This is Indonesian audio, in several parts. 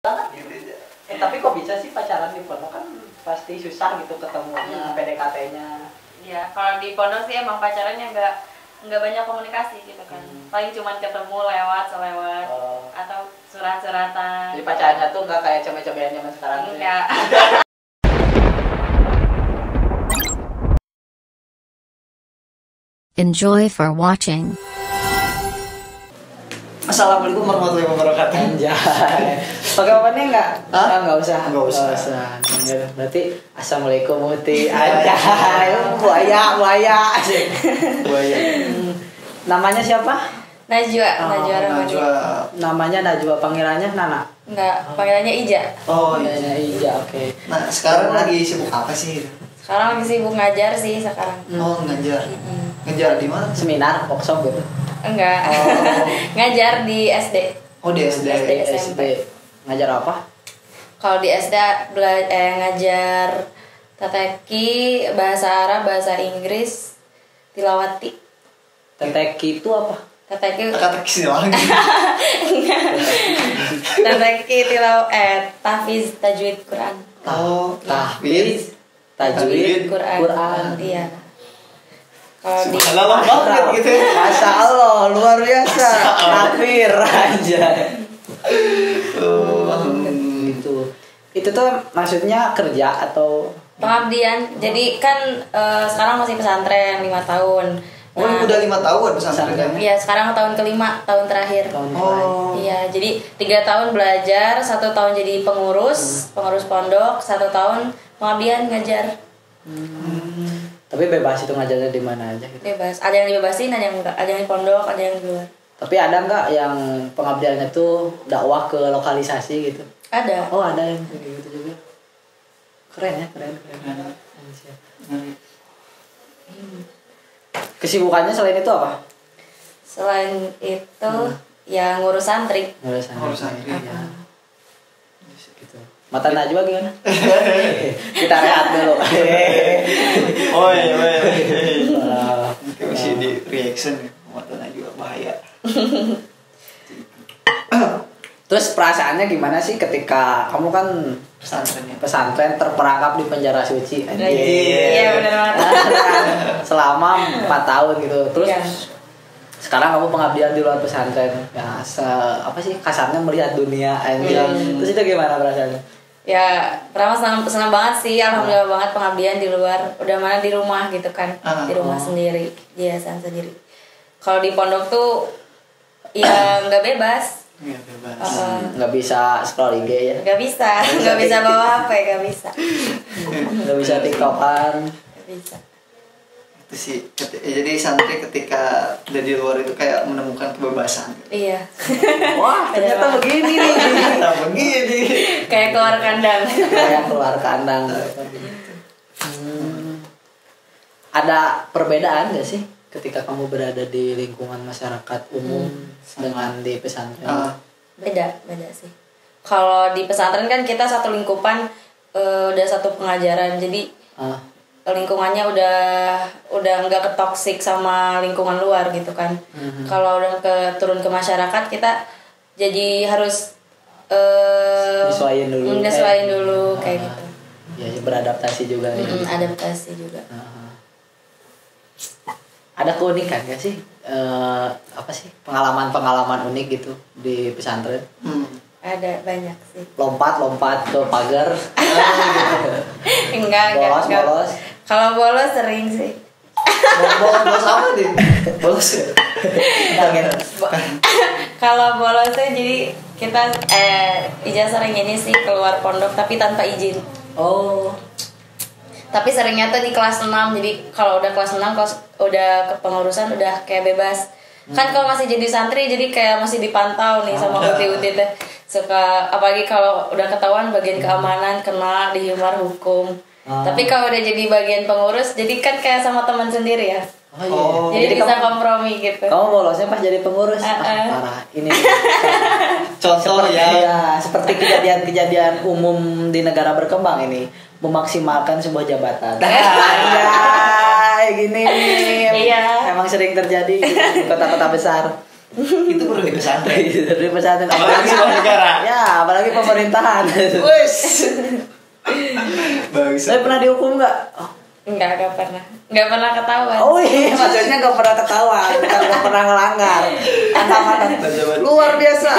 Tapi kok bisa sih pacaran di pondok, kan pasti susah gitu ketemunya, PDKT-nya. Ya, kalau di pondok sih emang pacarannya nggak banyak komunikasi gitu kan. Paling cuma ketemu lewat atau surat-suratan. Jadi pacarannya tuh nggak kayak coba-cobain zaman sekarang. Enggak. Enjoy for watching. Assalamualaikum warahmatullahi wabarakatuh. Anjay. Pakai apa nih enggak? Hah? Enggak usah. Nggak usah. Berarti assalamualaikum Muti. Anjay. Buaya. Buaya. Namanya siapa? Najwa Rahmani. Namanya Najwa, panggilannya Nana. Enggak, panggilannya Ija. Oh iya. Panggilannya Ija, oke. Nah sekarang lagi sibuk apa sih? Sekarang lagi sibuk ngajar sih sekarang. Oh ngajar. Ngajar di mana? Seminar, workshop gitu. Enggak. Oh. Ngajar di SD. Oh di SD. SD. Ngajar apa? Kalau di SD ngajar tateki, bahasa Arab, bahasa Inggris, tilawati. Teteki itu apa? Tateki Kata kisi lagi. tateki tahfiz tajwid Quran. Oh Tahfiz, tajwid, Quran. Iya. Kalau di Subhanallah banget gitu ya. Masya Allah, luar biasa. Takbir aja. Gitu. Itu tuh maksudnya kerja atau pengabdian. Jadi kan sekarang masih pesantren 5 tahun. Oh udah 5 tahun pesantrennya. Iya, sekarang tahun kelima, tahun terakhir. Oh. Iya, jadi 3 tahun belajar, 1 tahun jadi pengurus pondok, 1 tahun pengabdian ngajar. Tapi bebas itu ngajarnya di mana aja gitu. Bebas. Ada yang dibebasin, ada yang enggak. Ada yang di pondok, ada yang di luar. Tapi ada nggak yang pengabdiannya tuh dakwah ke lokalisasi gitu? Ada. Oh ada yang kayak gitu juga. Keren ya, keren. Kesibukannya selain itu apa? Selain itu ya ngurus santri. Ngurus Ngurus santri. Ya. Gitu. Mata Najwa gimana? Kita rehat dulu. Oh iya. Nanti masih di reaction matanya juga bahaya. Terus perasaannya gimana sih ketika kamu kan pesantren terperangkap di penjara suci? Iya benar banget. Selama 4 tahun gitu. Terus Iya. sekarang kamu pengabdian di luar pesantren. Ya, apa sih kasarnya melihat dunia anjing. Terus itu gimana perasaannya? Ya pertama senang banget sih, alhamdulillah banget pengabdian di luar. Udah mana di rumah gitu kan, di rumah sendiri, yayasan sendiri. Kalau di pondok tuh ya nggak bebas. Iya bebas. Nggak bisa scroll IG ya? Nggak bisa bawa HP, nggak bisa. Nggak bisa tiktokan. Nggak bisa. Itu sih. Jadi santri ketika udah di luar itu kayak menemukan kebebasan. Iya. Wah ternyata begini nih. Nah begini. Kayak keluar kandang. Kayak keluar kandang. Ada perbedaan nggak sih ketika kamu berada di lingkungan masyarakat umum dengan di pesantren? Beda sih. Kalau di pesantren kan kita satu lingkupan, udah satu pengajaran, jadi lingkungannya udah nggak ketoksik sama lingkungan luar gitu kan. Kalau udah turun ke masyarakat kita jadi harus nyesuaiin dulu kayak gitu. Ya beradaptasi juga. Adaptasi juga. Ada keunikan gak sih? Apa sih pengalaman unik gitu di pesantren? Ada banyak sih. Lompat ke pagar. Enggak. Bolos. Kalau bolos sering sih. Bolos apa nih? Bolos ya? Kalau bolosnya jadi kita Ija sering ini sih keluar pondok tapi tanpa izin. Oh. Tapi seringnya tuh di kelas 6. Jadi kalau udah kelas 6, kalau udah kepengurusan udah kayak bebas. Kan kalau masih jadi santri jadi kayak masih dipantau nih sama uti-uti teh. Suka apalagi kalau udah ketahuan bagian keamanan kena dihimar hukum. Tapi kalau udah jadi bagian pengurus jadi kan kayak sama teman sendiri ya. Oh iya. Jadi bisa kompromi gitu. Kamu bolosnya pas jadi pengurus. Parah. Ini Contoh seperti kejadian umum di negara berkembang ini, memaksimalkan sebuah jabatan. Gini. Iya. Emang sering terjadi di kota-kota besar. Itu perlu di pesantren. Di pesantren Apalagi sebuah negara. Ya, apalagi pemerintahan. Wes. Bagus. Saya pernah dihukum nggak? Oh. Enggak pernah ketahuan. Oh iya, maksudnya nggak pernah ketahuan, bukan nggak pernah ngelanggar. Anak-anak luar biasa.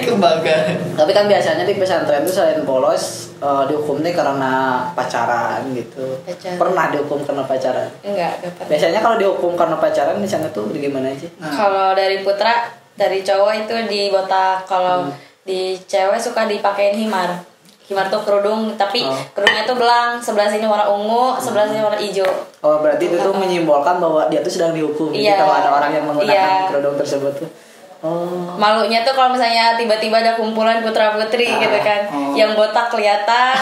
Kebanggaan. Tapi kan biasanya di pesantren itu selain bolos, dihukum nih karena pacaran gitu. Pacaran. Pernah dihukum karena pacaran? Enggak pernah. Biasanya kalau dihukum karena pacaran di sana tuh gimana aja? Kalau dari putra, dari cowok itu dibotak. Kalau di cewek suka dipakein himar. Himar tuh kerudung, tapi kerudungnya tuh belang. Sebelah sini warna ungu, sebelah sini warna hijau. Oh, berarti itu tuh menyimbolkan bahwa dia tuh sedang dihukum. Iya. Jadi kalau ada orang yang menggunakan Iya. kerudung tersebut tuh. Oh. Malunya tuh kalau misalnya tiba-tiba ada kumpulan putra-putri gitu kan. Yang botak kelihatan,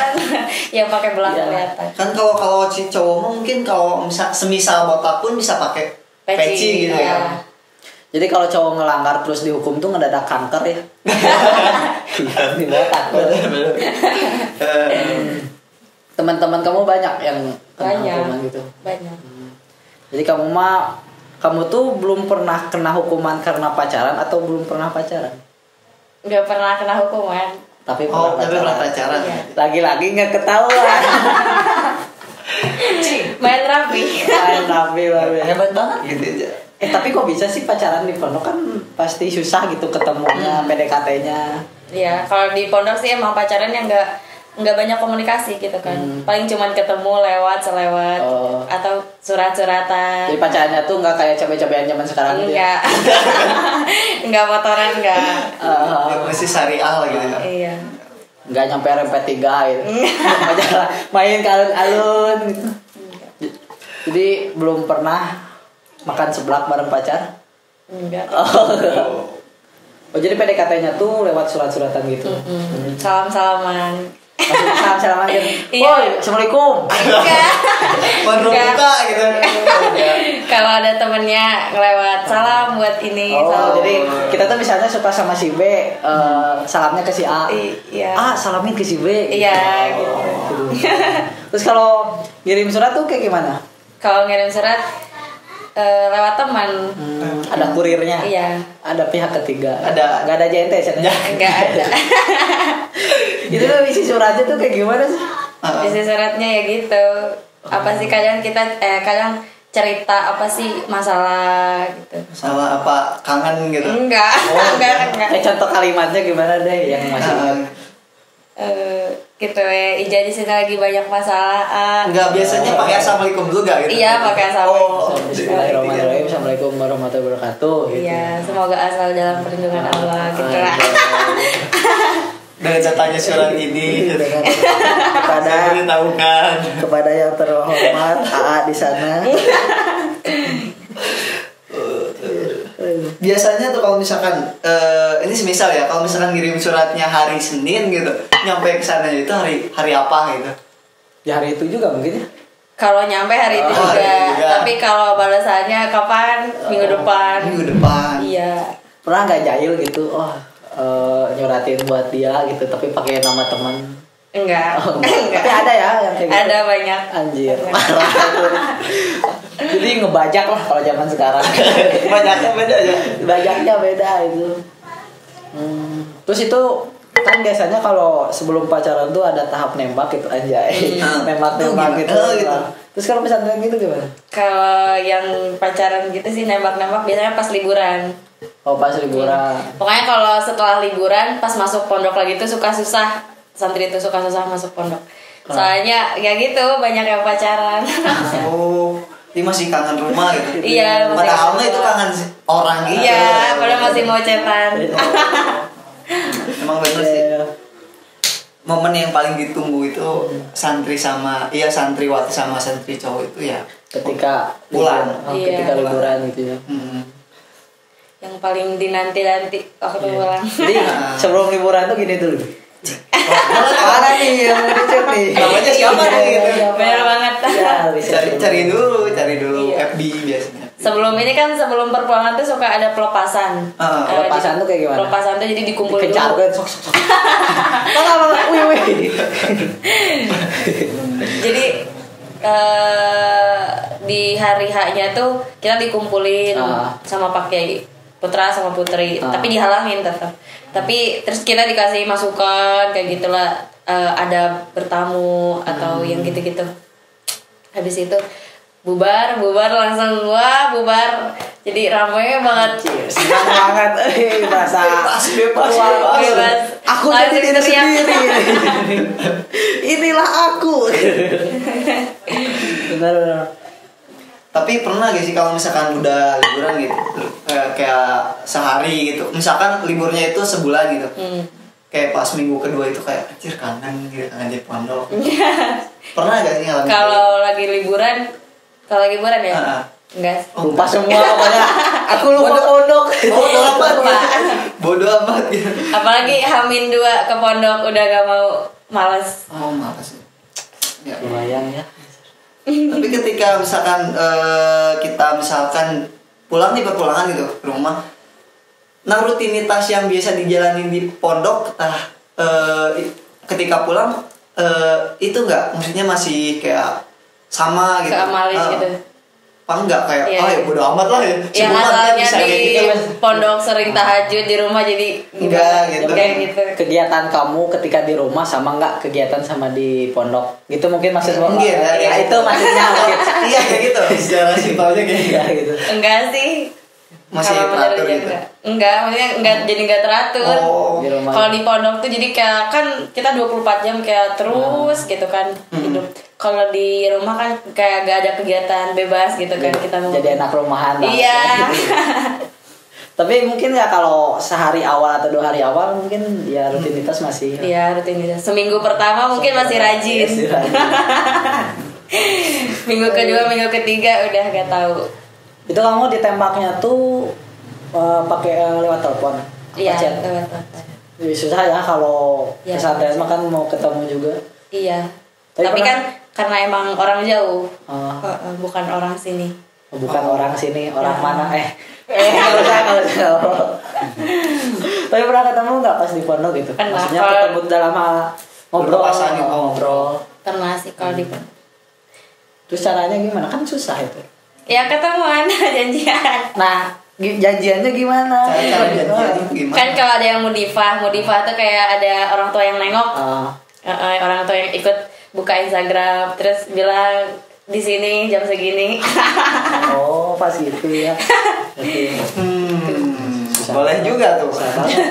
yang pakai belang kelihatan. Kan kalau si cowok mungkin kalau semisal botak pun bisa pakai peci gitu ya. Jadi kalau cowok ngelanggar terus dihukum tuh ngedadak kanker ya. Di botak. Teman-teman kamu banyak yang kena hukuman gitu. Banyak. Jadi kamu tuh belum pernah kena hukuman karena pacaran atau belum pernah pacaran? Nggak pernah kena hukuman. Tapi pernah pacaran. Iya. Lagi-lagi nggak ketahuan. Main rapi. Hebat banget. Gitu aja. Tapi kok bisa sih pacaran di pondok, kan pasti susah gitu ketemunya, PDKT-nya. Iya, kalau di pondok sih emang pacaran yang nggak banyak komunikasi gitu kan. Paling cuman ketemu selewat atau surat-suratan. Jadi pacarannya tuh nggak kayak cabai-cabean zaman sekarang gitu ya? Enggak. Enggak motoran enggak. Masih syariah gitu ya. Iya. Nggak nyampe MP3 gitu. Main ke alun-alun gitu. Jadi belum pernah makan seblak bareng pacar? Enggak. Oh, jadi PDKT-nya tuh lewat surat-suratan gitu. Salam-salaman. Salam-salaman gitu. Iya. Woi, Assalamualaikum. Enggak. Buka gitu. Kalau ada temennya ngelewat salam buat ini. Oh, salam. jadi kita tuh misalnya suka sama si B, salamnya ke si A. Iya. Salamin ke si B. Iya, gitu. Terus kalau ngirim surat tuh kayak gimana? Kalau ngirim surat lewat teman. Ada kurirnya. Iya. Ada pihak ketiga. Ada. Nggak ada JNT sana. Enggak ada. Itu tuh isi suratnya tuh kayak gimana sih? Isi suratnya ya gitu. Apa sih kadang kadang cerita apa sih masalah gitu. Masalah apa? Kangen gitu. Enggak. Enggak. Contoh kalimatnya gimana deh yang masih ingat? Gitu ya, Ija di sini lagi banyak masalah. Enggak, biasanya pakai assalamualaikum dulu gak gitu? Iya, pakai assalamualaikum. Bismillahirrahmanirrahim. Assalamualaikum warahmatullahi wabarakatuh. Gitu. Iya, semoga asal dalam perlindungan Allah gitu lah. Dengan datanya surat ini kepada diberitahukan kepada yang terhormat AA di sana. Biasanya tuh kalau misalkan ini semisal ya, kalau misalkan ngirim suratnya hari Senin gitu, nyampe ke sana itu hari apa gitu? Ya hari itu juga mungkin ya. Kalau nyampe hari itu hari juga. itu juga. Tapi kalau balasannya kapan? Minggu depan. Minggu depan. Iya. Pernah nggak jahil gitu? Nyuratin buat dia gitu, tapi pakai nama teman. Enggak. Tapi ada ya yang kayak gitu. Ada banyak. Anjir. Jadi ngebajak lah kalau zaman sekarang. Banyaknya beda ya. Bajaknya beda itu. Terus itu kan biasanya kalau sebelum pacaran tuh ada tahap nembak gitu anjay. Nembak-nembak gitu. gitu. Terus kalau pesantren gitu gimana? Kalau yang pacaran gitu sih nembak-nembak biasanya pas liburan. Oh, pas liburan. Pokoknya kalau setelah liburan pas masuk pondok lagi tuh suka susah. Santri itu suka susah masuk pondok. Soalnya ya gitu banyak yang pacaran. Oh, ini masih kangen rumah gitu. Iya, masih Padahal kangen itu rumah. kangen orang gitu. Iya, padahal masih mau cetan. Emang bener sih. Momen yang paling ditunggu itu santriwati sama santri cowok itu ya Ketika pulang. Iya. Ketika liburan gitu ya. Yang paling dinanti-nanti waktu pulang. Jadi sebelum liburan tuh gini dulu. Mana nih yang mau dicek nih? Namanya siapa nih gitu? Bener banget. Cari dulu Iya. FB biasanya. Sebelum perpulangan tuh suka ada pelepasan. Pelepasan tuh kayak gimana? Pelepasan tuh jadi dikumpul Kejar dulu. kan sok. Wih. Jadi di hari H-nya tuh kita dikumpulin sama Pak Kiai. putra sama putri, tapi dihalangin tetap. Tapi terus kita dikasih masukan kayak gitulah, ada bertamu atau yang gitu-gitu. Habis itu bubar langsung, wah bubar, jadi ramai banget. Senang banget, merasa bebas. Aku jadi diri sendiri. Inilah aku. Benar. Tapi pernah gak sih kalau misalkan udah liburan gitu, kayak sehari gitu, misalkan liburnya itu sebulan gitu, kayak pas minggu kedua itu kayak anjir kangen gitu, kangen di pondok. Pernah gak sih ngalamin? Kalau lagi liburan ya? Enggak. Lupa semua pokoknya. Aku lupa pondok. Bodoh amat gitu. Apalagi H-2 ke pondok udah gak mau, malas. Oh malas ya. Lumayan ya. Tapi ketika misalkan kita misalkan pulang nih perpulangan gitu ke rumah, nah rutinitas yang biasa dijalani di pondok, ketika pulang itu enggak, maksudnya masih kayak sama gitu. Keamalin gitu. Apa enggak kayak ya bodo amat lah ya. Yang asalnya di pondok sering tahajud, di rumah jadi enggak gitu. Kayak gitu. Kegiatan kamu ketika di rumah sama enggak kegiatan sama di pondok? Gitu mungkin maksudnya. Mungkin ya, itu maksudnya mungkin. Iya kayak gitu. Secara simpelnya kayak gitu. Enggak sih. Masih Kalau teratur menurut gitu. Enggak, maksudnya enggak, jadi enggak teratur. Di rumah. Kalau di pondok tuh jadi kayak kan kita 24 jam kayak terus gitu kan hidup. Kalau di rumah kan kayak gak ada kegiatan bebas gitu kan, kita mau jadi anak rumahan lah. Iya. Tapi mungkin ya kalau sehari awal atau 2 hari awal mungkin ya rutinitas masih. Iya, rutinitas. Seminggu pertama mungkin masih rajin. Minggu kedua, minggu ketiga udah gak tahu. Itu kamu ditembaknya tuh pakai lewat telepon? Iya, chat? lewat telepon. Susah ya kalau Ya, pesantren mah kan mau ketemu juga. Iya. Tapi kan karena emang orang jauh. Oh. Bukan orang sini. Bukan orang sini, orang mana? Nggak usah. Tapi pernah ketemu nggak pas di pondok gitu? Pernah. Maksudnya ketemu dalam hal ngobrol, ngobrol. Pernah sih kalau di pondok. Terus caranya gimana? Kan susah itu. Ya ketemuan, janjian. Nah, janjiannya gimana? Cara janjiannya gimana? Kan kalau ada yang mudifah tuh kayak ada orang tua yang nengok. Orang tua yang ikut buka Instagram terus bilang di sini jam segini. Oh, pas gitu ya. Boleh juga tuh. Susah banget.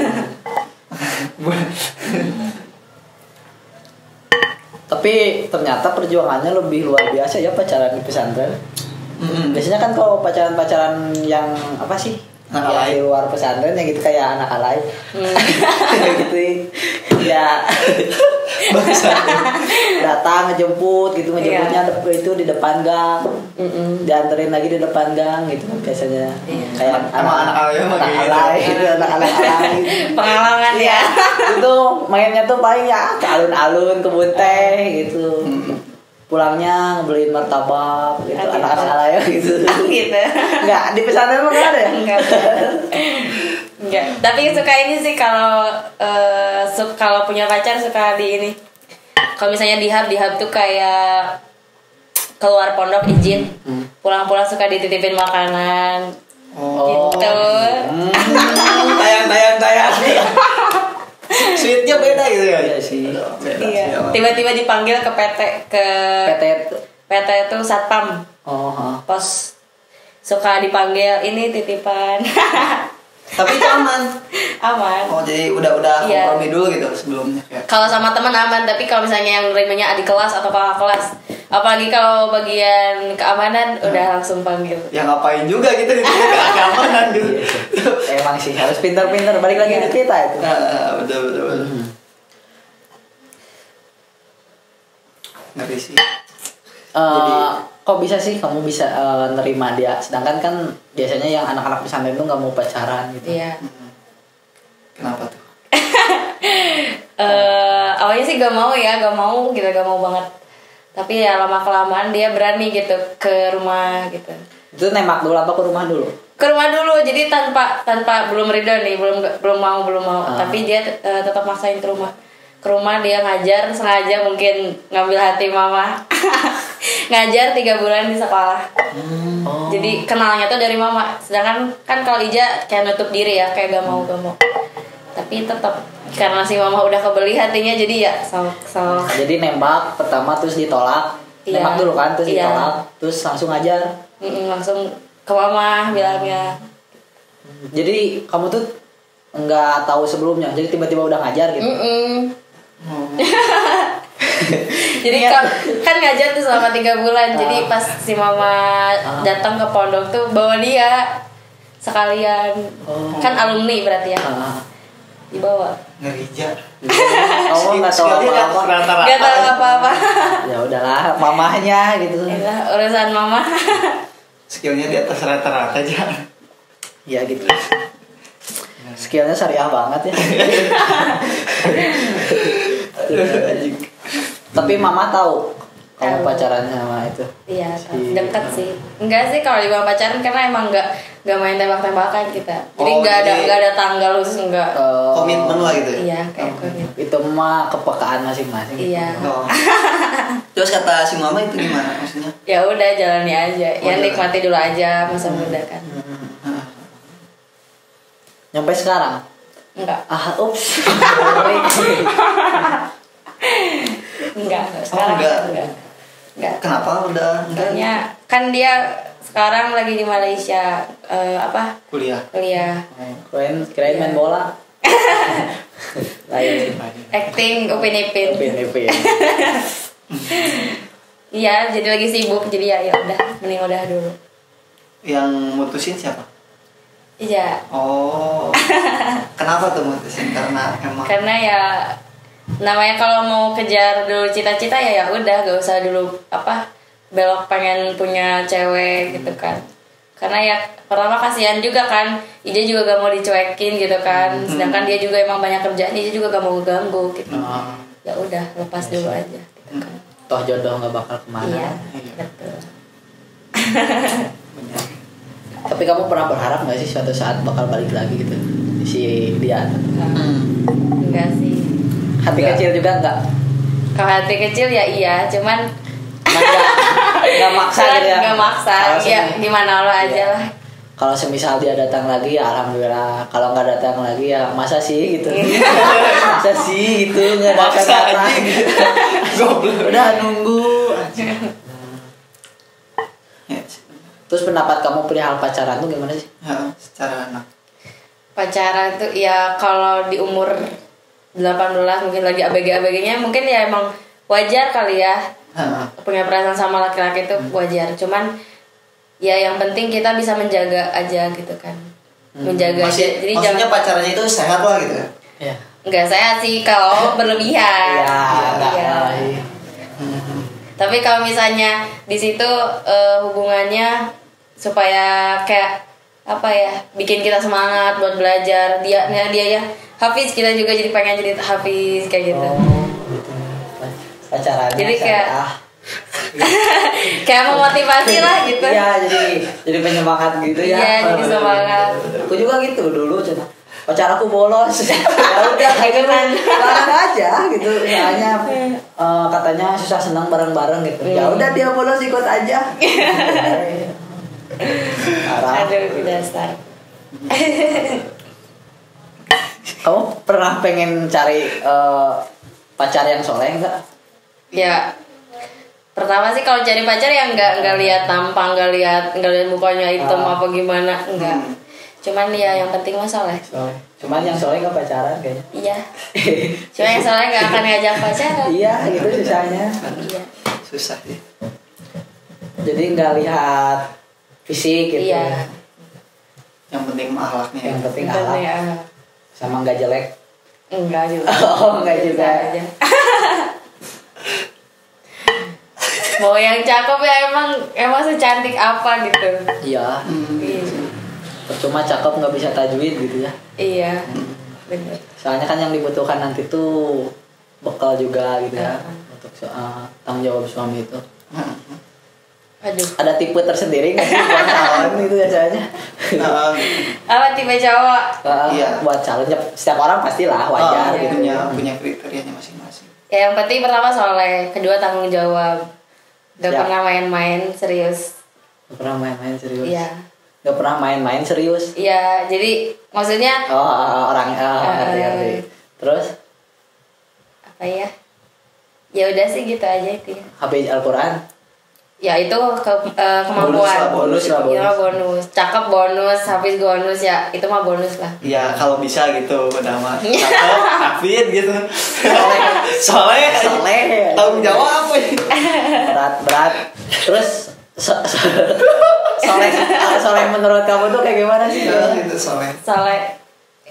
Tapi ternyata perjuangannya lebih luar biasa ya pacaran di pesantren. Biasanya kan kalau pacaran yang apa sih? Anak Yang di luar pesantren yang gitu kayak anak alay. Gitu ya. Datang ngejemput gitu, ngejemputnya itu di depan gang. Dianterin lagi di depan gang gitu biasanya. Kayak anak alay mah gitu, anak alay. Pengalaman ya. Itu mainnya tuh paling ya ke alun-alun, kebun teh gitu. Pulangnya ngebeliin martabak gitu, anak-anak alay gitu. Gitu. Enggak, di pesantren mah enggak ada ya? Enggak. Tapi suka ini sih kalau kalau punya pacar suka di ini. Kalau misalnya di hub tuh kayak keluar pondok izin. Pulang-pulang suka dititipin makanan. Gitu. Tayang. Sweetnya beda gitu ya. Iya sih. Iya. Tiba-tiba dipanggil ke PT itu satpam. Pos suka dipanggil ini titipan. Tapi itu aman. Oh jadi udah kompromi dulu gitu sebelumnya. Kalau sama teman aman, tapi kalau misalnya yang nerimanya adik kelas atau kakak kelas, apalagi kalau bagian keamanan udah langsung panggil. Ya ngapain juga gitu di keamanan gitu. Emang sih harus pintar-pintar, balik lagi ke kita itu. Betul. Ngeri sih. Kok bisa sih kamu bisa nerima dia, sedangkan kan biasanya yang anak-anak pesantren tuh nggak mau pacaran gitu. Iya. Kenapa tuh? Awalnya sih gak mau gitu, gak mau banget. Tapi ya lama kelamaan dia berani gitu ke rumah gitu. Itu nembak dulu apa ke rumah dulu? Ke rumah dulu, jadi tanpa belum ridho nih, belum mau. Tapi dia tetap maksain ke rumah. Ke rumah dia ngajar sengaja mungkin ngambil hati mama. ngajar 3 bulan di sekolah. Oh. Jadi kenalnya tuh dari mama. Sedangkan kan kalau Ija kayak nutup diri ya, kayak gak mau. Tapi tetap karena si mama udah kebeli hatinya, jadi ya so. Jadi nembak pertama terus ditolak. Iya. Nembak dulu kan terus Iya. ditolak, terus langsung ngajar. Langsung ke mama bilangnya. Jadi kamu tuh nggak tahu sebelumnya, jadi tiba-tiba udah ngajar gitu. Jadi kan ngajar tuh selama 3 bulan. Jadi pas si mama datang ke pondok tuh bawa dia sekalian. Kan alumni berarti ya. Dibawa. Ngerija. Kamu nggak tahu apa-apa. Gak tahu apa-apa. Ya udahlah, mamahnya gitu. Inilah urusan mama. Skillnya di atas rata-rata aja. Ya gitu. Skillnya syariah banget ya. Tapi mama tahu kamu Tahu. pacaran sama itu. Iya, deket sih. Enggak sih kalau dibilang pacaran karena emang enggak main tembak-tembakan kita. Jadi Oh, enggak jadi- ada tanggal khusus enggak. Komitmen lah gitu ya. Iya, kayak komitmen. Itu mah kepekaan masing-masing. Iya. Oh. Terus kata si mama itu gimana maksudnya? Ya udah jalani aja. Ya jalan. nikmati dulu aja masa muda kan. Nyampe sekarang. Enggak. Ups. Enggak, sekarang enggak. Enggak. Kenapa udah enggak Makanya kan dia sekarang lagi di Malaysia kuliah? kuliah Kirain main bola. Lain. acting Upin Ipin. Upin. Iya, jadi lagi sibuk jadi ya udah mending udah dulu. Yang mutusin siapa? Iya. Oh. Kenapa tuh mutusin? Karena emang Karena ya namanya kalau mau kejar dulu cita-cita ya udah gak usah dulu belok pengen punya cewek gitu kan. Karena ya pertama kasihan juga kan, Ija juga gak mau dicuekin gitu kan. Sedangkan dia juga emang banyak kerjaan, Ija juga gak mau ganggu gitu. Ya udah lepas dulu aja gitu kan. Toh jodoh nggak bakal kemana. Iya, betul. Tapi kamu pernah berharap nggak sih suatu saat bakal balik lagi gitu si dia? Enggak sih. Hati Enggak. kecil juga enggak? Kalau hati kecil ya iya, cuman Nggak maksa gitu ya? Nggak maksa, Kalau ya semi- gimana lo aja Iya. lah. Kalau semisal dia datang lagi ya alhamdulillah. Kalau nggak datang lagi ya masa sih gitu. Masa sih gitu nggak Maksa datang. anjing. Goblok. Udah nunggu. Ya, Terus pendapat kamu perihal pacaran tuh gimana sih? secara anak. Pacaran tuh ya kalau di umur 18 mungkin lagi ABG-ABG-nya mungkin ya emang wajar kali ya. Punya perasaan sama laki-laki itu wajar. Cuman ya yang penting kita bisa menjaga aja gitu kan. Menjaga aja. Jadi Maksudnya pacarannya itu sehat lah gitu ya. Iya. enggak sehat sih kalau berlebihan. Iya, enggak Iya. lah. Tapi kalau misalnya di situ hubungannya supaya kayak apa ya, bikin kita semangat buat belajar. Dia ya Hafiz, kita juga jadi pengen jadi Hafiz kayak gitu. Oh, gitu. Pacarannya Jadi kayak- syariah. Kayak memotivasi lah gitu. Iya, jadi penyemangat gitu ya. Iya, jadi semangat. Aku juga gitu dulu cina. Pacar aku bolos. Ya udah Gitu kan. bareng aja gitu. Soalnya katanya susah senang bareng-bareng gitu. Ya udah dia bolos ikut aja. Parah. Aduh, dasar. Kamu pernah pengen cari pacar yang soleh enggak? Ya, pertama sih kalau cari pacar yang nggak lihat tampang, nggak lihat mukanya hitam apa gimana, enggak. Cuman ya yang penting mah soleh. Soleh. Cuman yang soleh enggak pacaran kayaknya. Iya. Cuma yang soleh nggak akan ngajak pacaran. Iya, gitu susahnya. Iya. Susah sih. Jadi nggak lihat fisik gitu. Iya. Yang penting akhlaknya. Yang penting Bener akhlak ya. sama nggak jelek. Enggak juga. Oh, enggak Biasa juga. aja. Mau yang cakep ya emang secantik apa gitu. Iya. Iya. Percuma cakep nggak bisa tajwid gitu ya. Iya. Bener. Soalnya kan yang dibutuhkan nanti tuh bekal juga gitu ya untuk tanggung jawab suami itu. Aduh. Ada tipe tersendiri nggak sih buat calon itu biasanya? Apa tipe cowok? Iya. Buat calon setiap orang pastilah wajar gitu. punya kriterianya masing-masing. Ya yang penting pertama soleh, kedua tanggung jawab. Gak Siap. pernah main-main serius. Gak pernah main-main serius. Iya. Gak pernah main-main serius. Iya, jadi maksudnya Orang ngerti. Terus apa ya? Ya udah sih gitu aja itu. habis Al-Quran. Ya itu kemampuan. Bonus lah, Ya bonus. Cakep bonus, habis bonus ya. Itu mah bonus lah. Ya kalau bisa gitu udah mah cakep, hafid gitu. Soleh. Tanggung jawab apa ya? Berat. Terus soleh menurut kamu tuh kayak gimana sih? Ya, itu soleh. Soalnya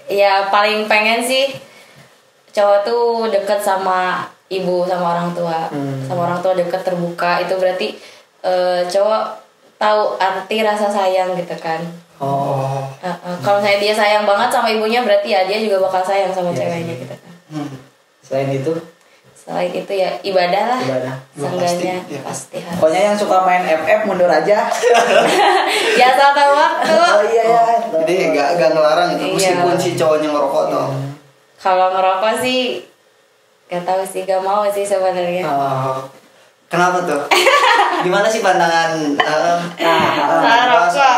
ya paling pengen sih cowok tuh deket sama ibu, sama orang tua. Sama orang tua deket, terbuka. Itu berarti cowok tahu arti rasa sayang gitu kan. Oh. Kalau misalnya dia sayang banget sama ibunya, berarti ya dia juga bakal sayang sama ceweknya gitu kan. Selain itu Selain itu ya ibadah lah. ibadah. Seenggaknya Pasti, ya. pasti harus. Pokoknya yang suka main FF mundur aja. Ya asal tahu waktu. Oh iya ya. Jadi gak ngelarang itu Iya. meskipun si cowoknya ngerokok tuh. Kalau ngerokok sih gak tahu sih, gak mau sih sebenarnya. Oh. Kenapa tuh? Gimana sih pandangan rokok. ngerokok?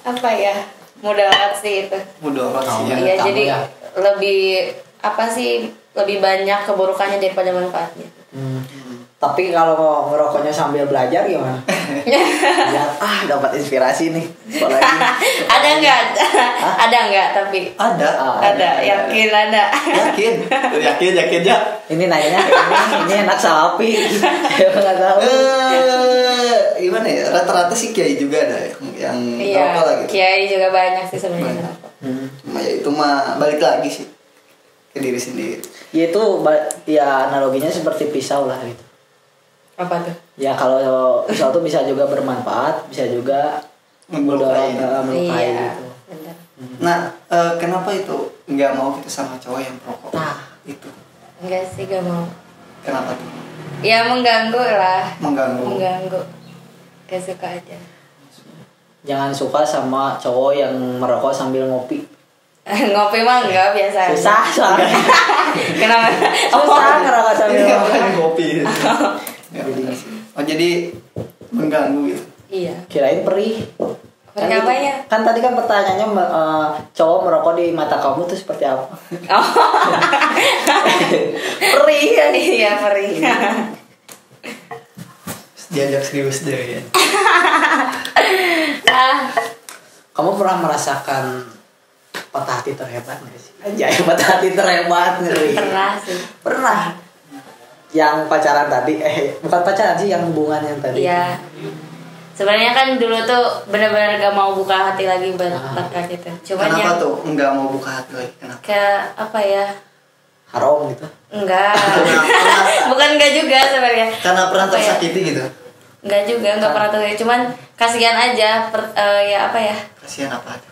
Apa ya? Mudah banget sih itu. Mudah banget sih ya. Iya, kamu jadi ya. lebih apa sih? Lebih banyak keburukannya daripada manfaatnya. Tapi kalau mau ngerokoknya sambil belajar gimana? Biar dapat inspirasi nih. Sekolah ini. Ada nggak? Ada nggak? Tapi Ada. ada. Yakin ada. Yakin ya. Ini nanya ini enak sapi. Enggak tahu. Gimana ya? Rata-rata sih kiai juga ada yang Iya. ngerokok lah gitu. Kiai juga banyak sih sebenarnya ngerokok. Cuma ya itu mah balik lagi sih ke diri sendiri. Ya itu ya analoginya seperti pisau lah gitu. Apa tuh? Ya kalau pisau tuh bisa juga bermanfaat, bisa juga Melukai. melukai Iya. gitu. Benar. Nah, kenapa itu nggak mau kita sama cowok yang perokok? Nah. Itu Enggak sih, gak mau. kenapa tuh? Ya mengganggu lah. Mengganggu. Mengganggu. Gak suka aja. Jangan suka sama cowok yang merokok sambil ngopi. Ngopi mah enggak biasa. Susah soalnya. Kenapa? Susah ngerokok sambil Ini ngopi. ngapain kopi? Jadi mengganggu gitu. Iya. Kirain perih. Kan Perih itu- apanya? Kan tadi kan pertanyaannya cowok merokok di mata kamu tuh seperti apa? Oh. Perih ya. Iya, perih. Diajak serius deh ya. Kamu pernah merasakan patah hati terhebat nggak sih? Anjay, patah hati terhebat ngeri. Pernah sih. Pernah. Yang pacaran tadi, bukan pacaran sih, yang hubungan yang tadi. Iya. Sebenarnya kan dulu tuh benar-benar gak mau buka hati lagi buat gitu. Cuman Kenapa yang tuh nggak mau buka hati lagi? Kenapa? ke apa ya? Haram gitu. Enggak. Bukan enggak juga sebenarnya. Karena pernah Apa ya? tersakiti gitu. Enggak juga, enggak pernah tuh. Cuman kasihan aja ya apa ya? Kasihan apa tuh?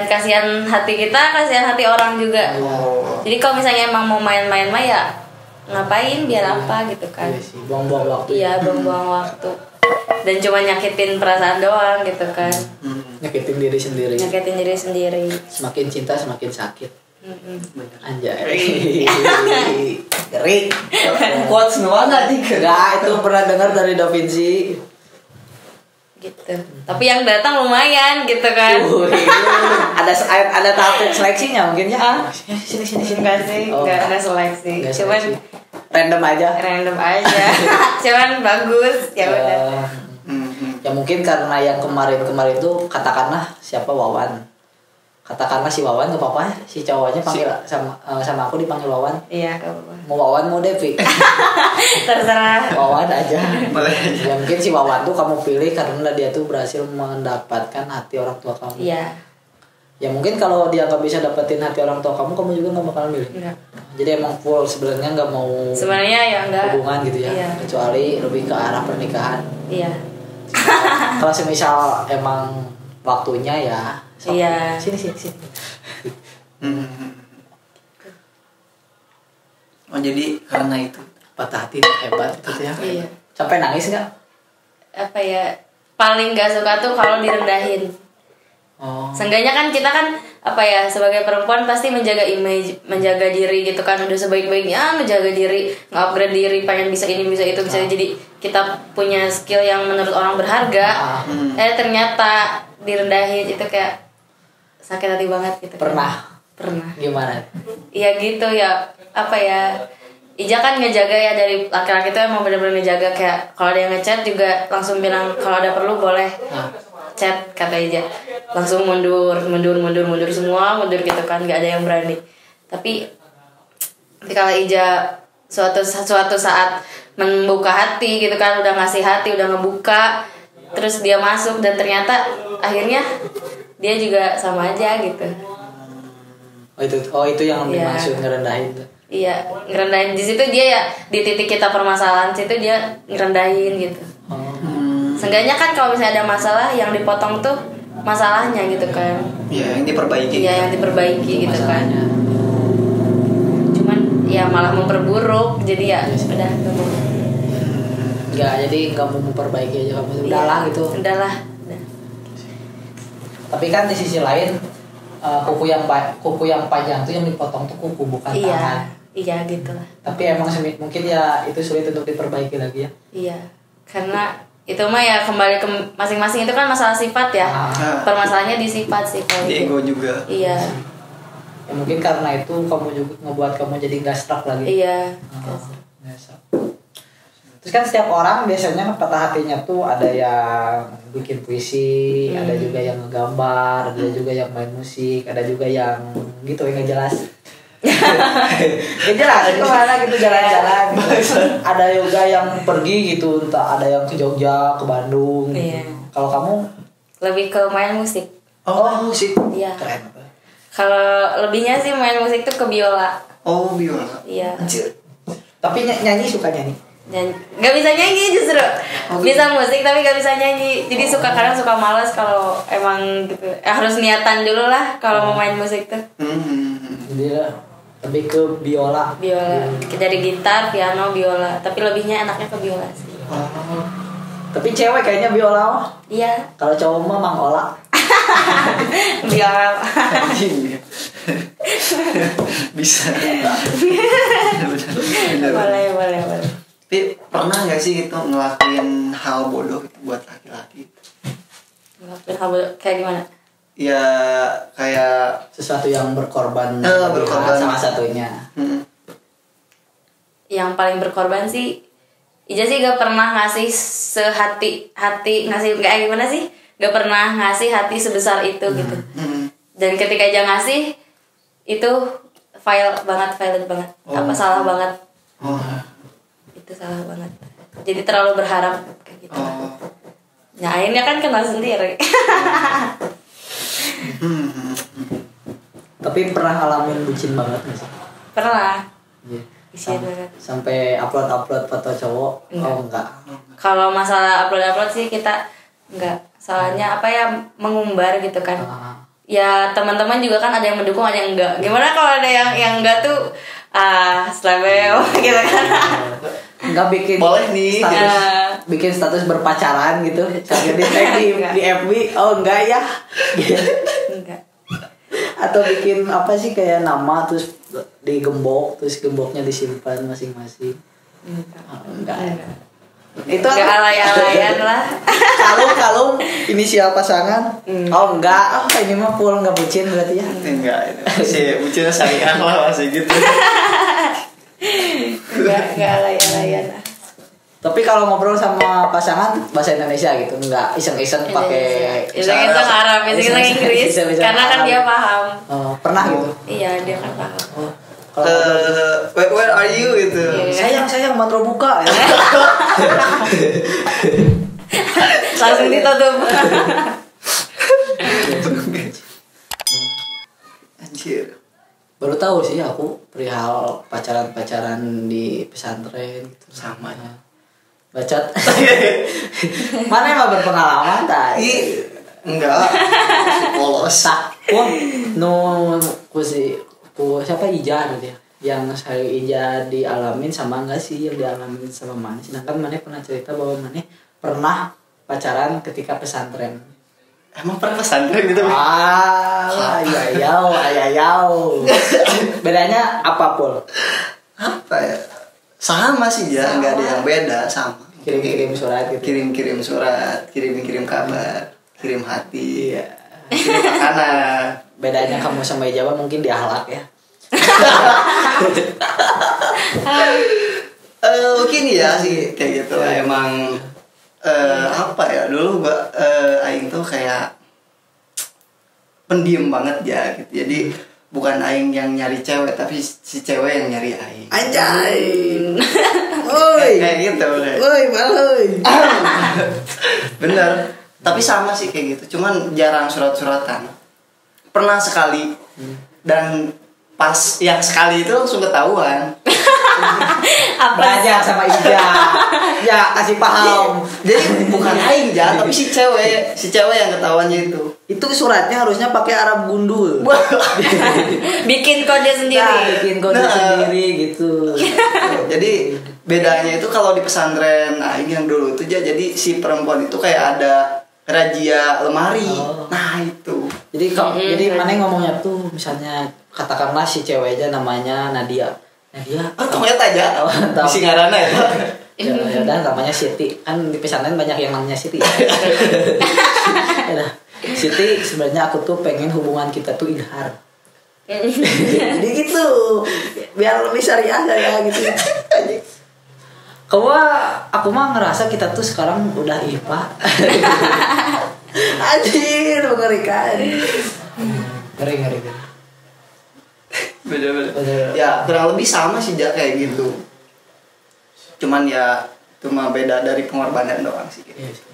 Kasihan hati kita, kasihan hati orang juga. Oh. Jadi kalau misalnya emang mau main-main mah ya ngapain biar apa gitu kan. Iya sih, buang-buang waktu. Iya, buang-buang waktu. Dan cuma nyakitin perasaan doang gitu kan. Nyakitin diri sendiri. Nyakitin diri sendiri. Semakin cinta semakin sakit. Bener. Anjay. Ngeri. Quotes semua nggak tiga? Enggak, itu pernah dengar dari Da Vinci. Gitu. Tapi yang datang lumayan gitu kan. Ada tahap seleksinya mungkin ya. Sini. Enggak sih, Oh, enggak seleksi. Nggak Cuman seleksi. Random aja. random aja. Cuman bagus ya udah. Ya mungkin karena yang kemarin tuh katakanlah siapa Wawan. Katakanlah si Wawan gak apa-apa ya. Si cowoknya panggil sama aku dipanggil Wawan. Iya, enggak apa-apa. Mau Wawan mau Devi. Terserah. Wawan aja. Boleh aja. Ya mungkin si Wawan tuh kamu pilih karena dia tuh berhasil mendapatkan hati orang tua kamu. Iya. Ya mungkin kalau dia nggak bisa dapetin hati orang tua kamu juga nggak bakal milih. Enggak. Jadi emang full sebenarnya nggak mau Sebenarnya ya enggak. hubungan gitu ya. Iya. Kecuali lebih ke arah pernikahan. Iya. Kalau semisal emang waktunya ya. Iya. Sini. Oh jadi karena itu. Patah hati hebat gitu ya. Iya. Sampai nangis nggak? Apa ya? Paling enggak suka tuh kalau direndahin. Oh. Seenggaknya kan kita kan apa ya, sebagai perempuan pasti menjaga image, menjaga diri gitu kan, udah sebaik-baiknya menjaga diri, nge-upgrade diri, pengen bisa ini bisa itu bisa, jadi kita punya skill yang menurut orang berharga, ternyata direndahin, itu kayak sakit hati banget gitu. Pernah gimana? Iya gitu ya, apa ya, Ija kan ngejaga ya, dari laki-laki itu emang bener-bener ngejaga, kayak kalau ada yang ngechat juga langsung bilang kalau ada perlu boleh chat, kata Ija, langsung mundur semua, mundur gitu kan, nggak ada yang berani. Tapi kalau Ija suatu saat membuka hati gitu kan, udah ngasih hati, udah ngebuka, terus dia masuk dan ternyata akhirnya dia juga sama aja gitu. Itu yang dimaksud ngerendahin tuh. Iya, ngerendahin di situ dia ya, di titik kita permasalahan situ dia ngerendahin gitu. Seenggaknya kan kalau misalnya ada masalah, yang dipotong tuh masalahnya gitu kan. Iya, yang diperbaiki. Iya, yang diperbaiki gitu kan. Cuman ya malah memperburuk, jadi ya udah nggak mau. Jadi nggak mau memperbaiki aja kamu, udahlah gitu. Udahlah. Tapi kan di sisi lain kuku yang panjang tuh yang dipotong tuh kuku, bukan tangan. Iya gitu lah. Tapi emang mungkin ya itu sulit untuk diperbaiki lagi ya. Iya, karena itu mah ya kembali ke masing-masing, itu kan masalah sifat ya. Permasalahannya di sifat sih kalau Di ego juga. Iya. Ya mungkin karena itu kamu juga ngebuat kamu jadi nggak stuck lagi. Iya. Nggak stuck. Terus kan setiap orang biasanya patah hatinya tuh ada yang bikin puisi, ada juga yang ngegambar, ada juga yang main musik, ada juga yang gitu yang nggak jelas. Nggak jelas kemana gitu, jalan-jalan gitu. Ada juga yang pergi gitu, entah ada yang ke Jogja, ke Bandung. Iya. Kalau kamu Lebih ke main musik. Oh musik. Iya. Keren. Kalau lebihnya sih main musik tuh ke biola. Oh, biola. Iya. Anjir. Tapi nyanyi suka nyanyi. Nggak bisa nyanyi justru. Bisa musik tapi nggak bisa nyanyi. Jadi kadang suka malas kalau emang gitu. Harus niatan dulu lah kalau mau main musik tuh. Jadi lebih ke biola. Biola. Dari gitar, piano, biola. Tapi lebihnya enaknya ke biola sih. Tapi cewek kayaknya biola mah. Iya. Kalau cowok mah Mang Ola. Biola. Bisa. Boleh. Tapi pernah nggak sih gitu ngelakuin hal bodoh gitu buat laki-laki? Ngelakuin hal bodoh kayak gimana? Ya kayak Sesuatu yang berkorban. Berkorban. Salah satunya. Yang paling berkorban sih Ija sih gak pernah ngasih hati ngasih kayak gimana sih, gak pernah ngasih hati sebesar itu gitu. Dan ketika Ija ngasih itu valid banget. Apa salah banget. Itu salah banget, jadi terlalu berharap kayak gitu. Nah akhirnya kan kena sendiri. Tapi pernah ngalamin bucin banget nggak sih? Pernah. Iya. Sampai upload foto cowok. Enggak. Oh enggak. Kalau masalah upload sih kita enggak, soalnya apa ya, mengumbar gitu kan. Ya teman-teman juga kan ada yang mendukung, ada yang enggak. Gimana kalau ada yang enggak tuh slebeo gitu kan. Enggak bikin boleh nih bikin status berpacaran gitu. Sambil di tag di FB. Oh enggak ya. Enggak. Atau bikin apa sih kayak nama terus digembok, terus gemboknya disimpan masing-masing. Enggak. Itu alay-alayan lah. Kalung inisial pasangan. Oh enggak, ini mah full enggak bucin berarti ya. Enggak, itu masih bucinnya syariah lah, masih gitu. Enggak alay-alayan lah. Tapi kalau ngobrol sama pasangan bahasa Indonesia gitu, enggak iseng-iseng pakai iseng-iseng Arab, iseng-iseng Inggris, karena kan dia paham. Pernah gitu. Iya, dia kan paham. Where are you gitu. Sayang mandro buka. Langsung ditutup. Anjir. Baru tahu sih aku perihal pacaran di pesantren gitu. Sama ya. Bacot. Mana yang gak berpengalaman tadi? Enggak. Polos. Siapa Ija gitu ya? Yang saya Ija dialamin sama enggak sih yang dialamin sama Mane? Sedangkan Mane pernah cerita bahwa Mane pernah pacaran ketika pesantren. emang pernah pesantren gitu? Ayayau. Bedanya apa, Pul? Apa ya? Sama sih ya, nggak ada yang beda, sama. Kirim-kirim surat gitu. Kirim-kirim surat, kirim-kirim kabar, kirim hati, kirim makanan. Bedanya kamu sama Jawa mungkin di akhlak ya. Mungkin ya sih kayak gitu. Emang apa ya, dulu gua aing tuh kayak pendiam banget ya gitu. Jadi bukan aing yang nyari cewek, tapi si cewek yang nyari aing. Anjay. Woi. Kayak gitu. Woi, baloy. Bener. Tapi sama sih kayak gitu. Cuman jarang surat-suratan. Pernah sekali. Dan pas yang sekali itu langsung ketahuan. Belajar sama Ija. Ya, kasih paham. Jadi bukan aing tapi si cewek yang ketahuannya itu. Itu suratnya harusnya pakai Arab gundul. Bikin kode sendiri. Nah, bikin kode sendiri gitu. Jadi bedanya itu kalau di pesantren aing yang dulu itu jadi si perempuan itu kayak ada razia lemari. Nah, itu. Jadi jadi mana ngomongnya tuh misalnya katakanlah si cewek aja namanya Nadia. Ternyata aja. Bisi ngaranna ya. Ya udah namanya Siti. Kan di pesantren banyak yang namanya Siti. Ya udah. Siti, sebenarnya aku tuh pengen hubungan kita tuh idhar. Jadi gitu. Biar lebih syariah ya gitu. Aku mah ngerasa kita tuh sekarang udah IPA. Anjir, mengerikan. Ngeri. Beda. Ya kurang lebih sama sih kayak gitu. Cuman ya cuma beda dari pengorbanan doang sih. Iya sih.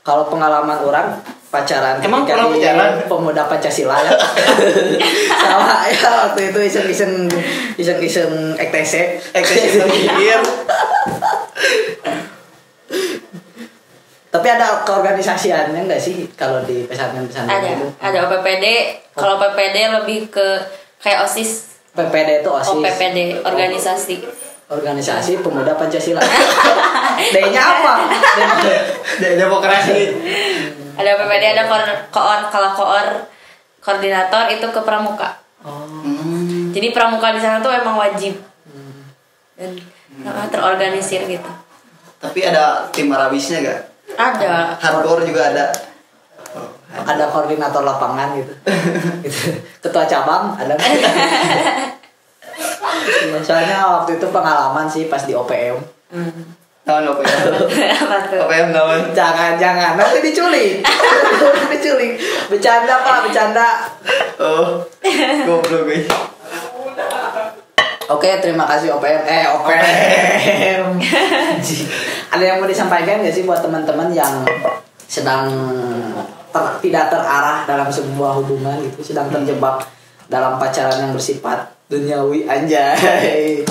Kalau pengalaman orang pacaran emang pernah pacaran pemuda Pancasila ya. Sama ya waktu itu iseng ETC iya. Tapi ada keorganisasiannya enggak sih kalau di pesantren-pesantren itu? Ada OPPD. Kalau PPD lebih ke kayak OSIS. PPD itu OSIS. OPPD, organisasi Pemuda Pancasila. D-nya apa? Demokrasi. Ada PPD, ada koordinator itu ke pramuka. Jadi pramuka di sana tuh emang wajib. Dan terorganisir gitu. Tapi ada tim marabisnya gak? Ada. Hardcore juga ada. Ada koordinator lapangan gitu. Ketua cabang ada. Ya, soalnya waktu itu pengalaman sih pas di OPM. Tahun OPM. OPM naon? Jangan nanti diculik. Bercanda Pak, bercanda. Oh. Goblok gue. Oke, terima kasih OPM. OPM. Ada yang mau disampaikan gak sih buat teman-teman yang sedang tidak terarah dalam sebuah hubungan gitu, sedang terjebak dalam pacaran yang bersifat duniawi, anjay.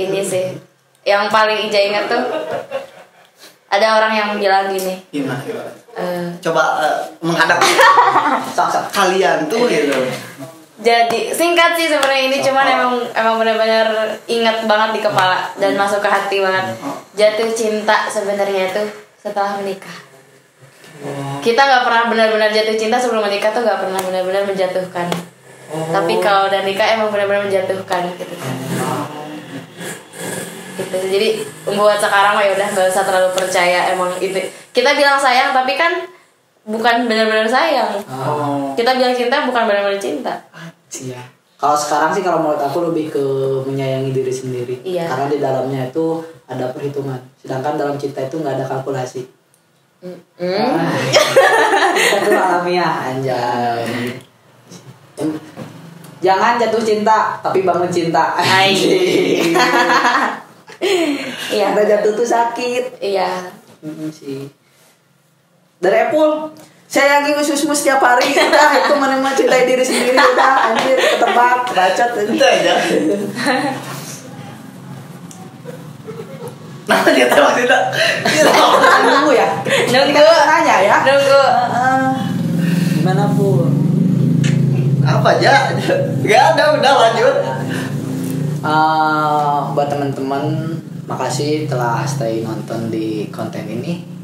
Ini sih yang paling Ija ingat tuh, ada orang yang bilang gini. Gimana? Coba menghadap kalian tuh gitu. Jadi singkat sih sebenarnya ini, cuman emang benar-benar ingat banget di kepala dan masuk ke hati banget. Jatuh cinta sebenarnya itu setelah menikah. Kita nggak pernah benar-benar jatuh cinta sebelum menikah tuh, nggak pernah benar-benar menjatuhkan. Tapi kalau udah nikah emang benar-benar menjatuhkan gitu. Gitu. Jadi buat sekarang mah ya udah nggak usah terlalu percaya, emang itu kita bilang sayang tapi kan bukan benar-benar sayang. Kita bilang cinta bukan benar-benar cinta. Iya. Kalau sekarang sih kalau menurut aku lebih ke menyayangi diri sendiri. Iya. Karena di dalamnya itu ada perhitungan. Sedangkan dalam cinta itu nggak ada kalkulasi. Kita tuh alamiah, anjay. Jangan jatuh cinta, tapi bangun cinta. Iya. Kita jatuh tuh sakit. Iya. Sih. Dari Apple, saya lagi usus-usus setiap hari. Udah, itu mana mencintai diri sendiri udah, anjir, ketebak, bacot Itu aja. Nah, dia tahu tidak. Nunggu ya. Nunggu. Nanya ya. Nunggu. Gimana pun. Apa aja? Gak ada, udah lanjut. Buat teman-teman, makasih telah stay nonton di konten ini.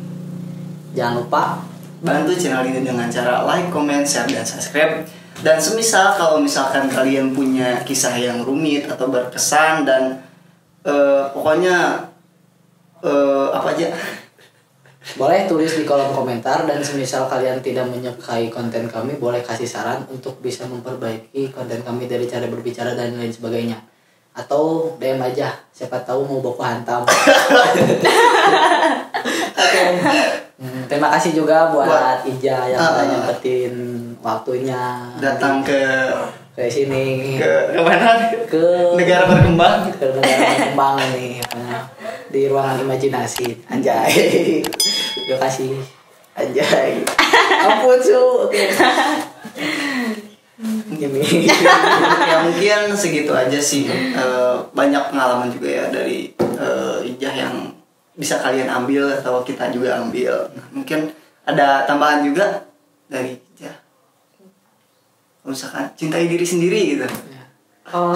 Jangan lupa bantu channel ini dengan cara like, comment, share, dan subscribe. Dan semisal kalau misalkan kalian punya kisah yang rumit atau berkesan dan pokoknya apa aja, boleh tulis di kolom komentar. Dan semisal kalian tidak menyukai konten kami, boleh kasih saran untuk bisa memperbaiki konten kami dari cara berbicara dan lain sebagainya. Atau DM aja, siapa tahu mau baku hantam. Oke. Terima kasih juga buat Ija yang udah nyempetin waktunya datang ke sini, ke mana? ke Negara berkembang. ke negara berkembang nih, di ruangan imajinasi. Anjay. Terima kasih. Anjay. Ampun su. Oke. Gini. Ya mungkin segitu aja sih. Banyak pengalaman juga ya dari Ijah yang bisa kalian ambil atau kita juga ambil. Nah, mungkin ada tambahan juga dari Ijah. Misalkan cintai diri sendiri gitu. Oh.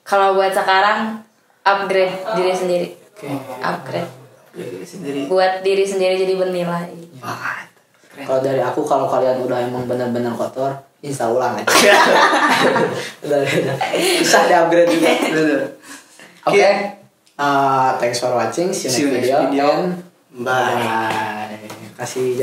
Kalau buat sekarang upgrade diri sendiri. Upgrade. Diri sendiri. Buat diri sendiri jadi bernilai. Wah, keren. Kalau dari aku, kalau kalian udah emang benar-benar kotor, install ulang aja. Udah. Bisa di upgrade juga. Betul. Oke. Thanks for watching. See you next video. And Bye. Kasih.